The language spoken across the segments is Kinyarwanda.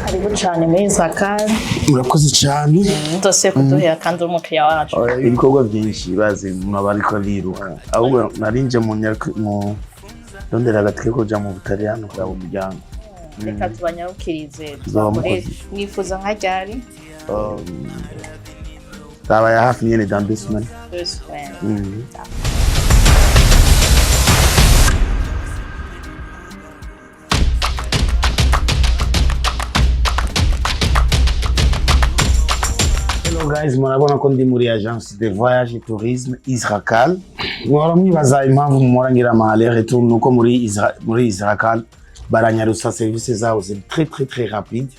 karibu cyane muri ISRACAL. Murakoze cyane. Ndose kuduhera kandi umukiriya wacu. Ibikorwa byinshi bazi mwabariko liruka. Ahubwo narinje mu ndondera agatwe ko ja mu Butaliyano kwa umuryango. Reka tubanyarukirize. Mwifuza nka ryari? Taba ya hafi nyene dans 2 semaines. 2 semaines. Hello guys, murabona ko ndi muri agence de voyage et tourisme ISRACAL. Mwara mwibaza impamvu mumora ngira mahale retour nuko muri ISRACAL baranyarusa service zabo c'est très rapide.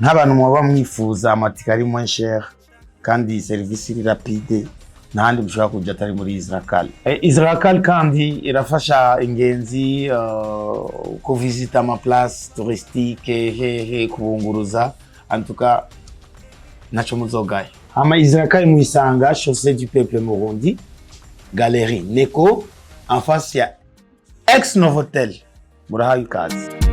Nk'abantu mwaba mwifuza amatika ari moins cher kandi service iri rapide n'ahandi mushobora kuja atari muri ISRACAL. ISRACAL kandi irafasha ingenzi ku visiter ama place touristique kubunguruza en tout cas nacho muzogaye. Ama ISRACAL muisanga chaussée du peuple Murundi, galerie Neko en face ya ex Novotel. Murahaye ikaze.